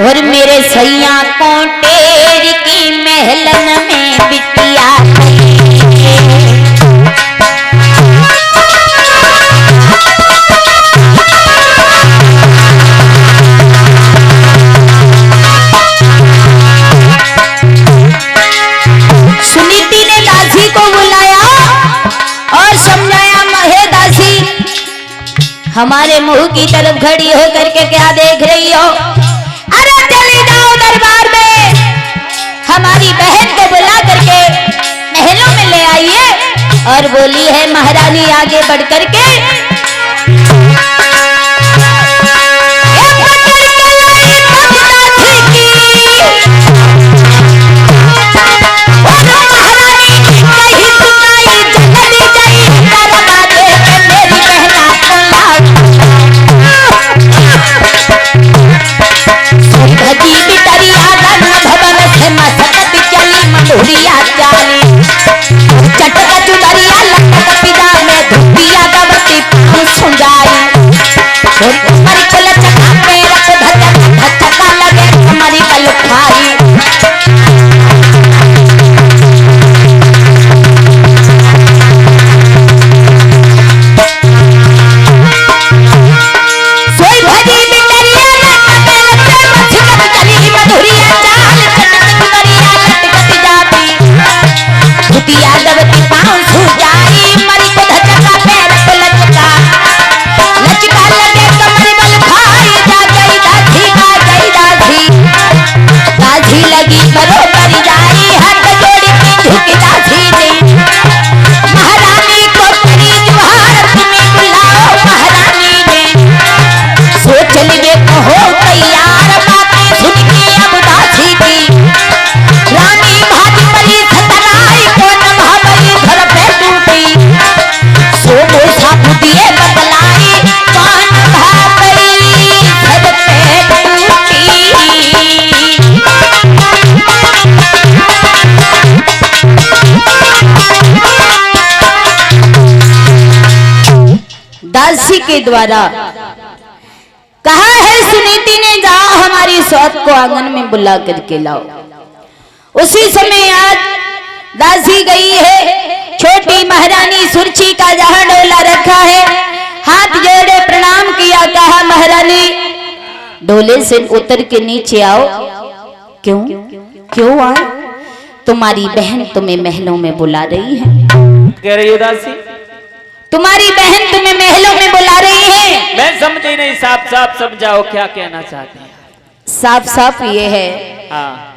और मेरे सैया को टेर की महलन में बिटिया सुनीति ने दासी को बुलाया और समझाया, हे दासी हमारे मुंह की तरफ खड़ी होकर के क्या देख रही हो? अरे चली जाओ दरबार में, हमारी बहन को बुला करके महलों में ले आइए। और बोली है महारानी आगे बढ़ करके, दासी के द्वारा कहा है सुनीति ने, जाओ हमारी सौत को आंगन में बुला करके लाओ। उसी समय आज दासी गई है, छोटी महारानी सुरची का जहां डोला रखा है, हाथ जोड़े प्रणाम किया, कहा महारानी डोले से उतर के नीचे आओ। क्यों क्यों आए? तुम्हारी बहन तुम्हें महलों में बुला रही है। कह रही है दासी, तुम्हारी बहन तुम्हें महलों में बुला रही है। मैं समझी नहीं, साफ साफ समझाओ क्या कहना चाहते हैं। साफ साफ ये है, हाँ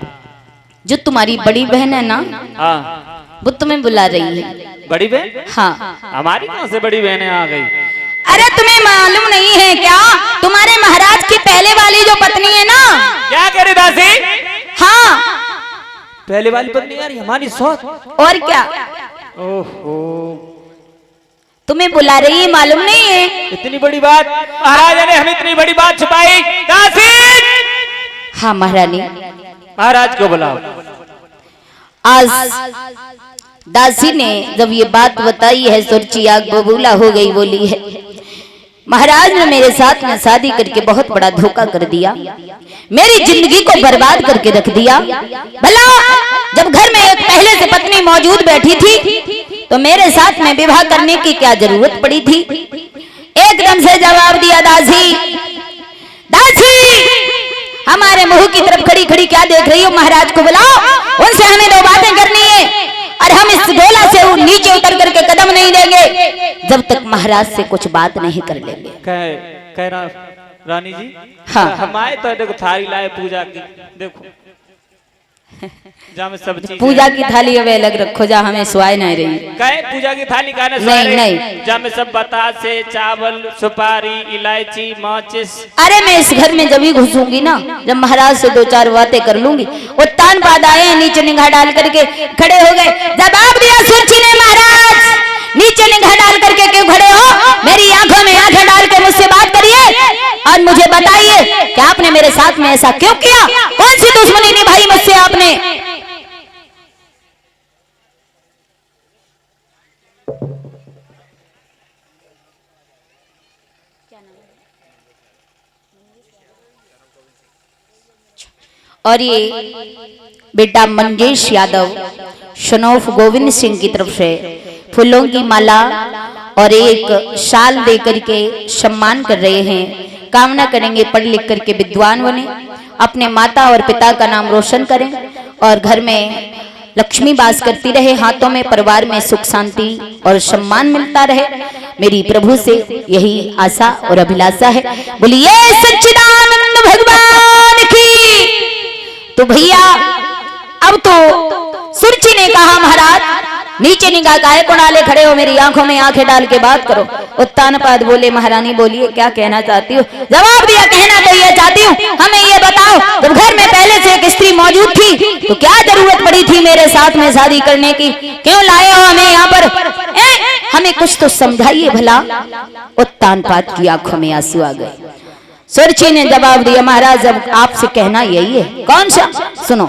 जो तुम्हारी बड़ी बहन है ना, हाँ वो तुम्हें बुला रही है। बड़ी बहन? हाँ। हमारी कौन से बड़ी बहनें आ गई? अरे तुम्हें मालूम नहीं है क्या? तुम्हारे महाराज की पहले वाली जो पत्नी है ना। क्या कह रही दासी? हाँ पहले वाली पत्नी यार हमारी सौत। और क्या? ओहो, तुम्हें बुला रही है, मालूम नहीं है? इतनी बड़ी बात महाराजा ने हमें इतनी बड़ी बात छुपाई। दासी! हाँ महारानी। महाराज को बुलाओ। आज दासी ने जब ये बात बताई है, सुरची आग बबूला हो गई, बोली है महाराज ने मेरे साथ में शादी करके बहुत बड़ा धोखा कर दिया, मेरी जिंदगी को बर्बाद करके रख दिया। भला जब घर में एक पहले से पत्नी मौजूद बैठी थी तो मेरे साथ में विवाह करने की क्या जरूरत पड़ी थी? एकदम से जवाब दिया दासी, दासी हमारे मुंह की तरफ खड़ी खड़ी क्या देख रही हो? महाराज को बुलाओ, उनसे हमें दो बातें करनी है और हम इस गोला से नीचे उतर करके कदम नहीं देंगे जब तक महाराज से कुछ बात नहीं कर लेंगे। कह रहा रानी जी, हाँ हम आए तो देखो थाली लाए पूजा की, देखो जहाँ में सब चीज पूजा की थाली अब अलग रखो, जहाँ हमें स्वाय नहीं रही। कहे पूजा की थाली का नहीं, जहाँ में सब बतासे, चावल, सुपारी, इलायची, माचिस। अरे मैं इस घर में जब ही घुसूंगी ना, जब महाराज से दो चार बातें कर लूंगी। वो तान बाद आए, नीचे निगाह डाल करके खड़े हो गए। जवाब दिया सुरची ने, महाराज नीचे निगाह डाल करके क्यों खड़े हो? मेरी आंखों में आंखें डाल के मुझसे बात करिए और मुझे बताइए कि आपने मेरे साथ में ऐसा क्यों किया? कौन सी दुश्मनी निभाई मुझसे आपने? और ये बेटा मंजेश यादव शनौफ गोविंद सिंह की तरफ से फूलों की माला और एक शाल दे करके सम्मान कर रहे हैं। कामना करेंगे पढ़ लिख करके विद्वान बने, अपने माता और पिता का नाम रोशन करें और घर में लक्ष्मी वास करती रहे, हाथों में परिवार में सुख शांति और सम्मान मिलता रहे। मेरी प्रभु से यही आशा और अभिलाषा है। बोलिए सच्चिदानंद भगवान की। तो भैया अब तो सुरची ने कहा महाराज नीचे निगाह काहे को डाले खड़े हो, मेरी आंखों में आंखें डाल के बात करो। उत्तानपाद बोले महारानी बोलिए क्या कहना चाहती हो? जवाब दिया कहना तो ये चाहती हूँ, हमें ये बताओ जब घर में पहले से एक स्त्री मौजूद थी तो क्या जरूरत पड़ी थी मेरे साथ में शादी करने की? क्यों लाए हो हमें यहाँ पर? हमें कुछ तो समझाइए भला। उत्तानपाद की आंखों में आंसू आ गए। सुरची ने जवाब दिया महाराज अब आपसे कहना यही है। कौन सा? सुनो।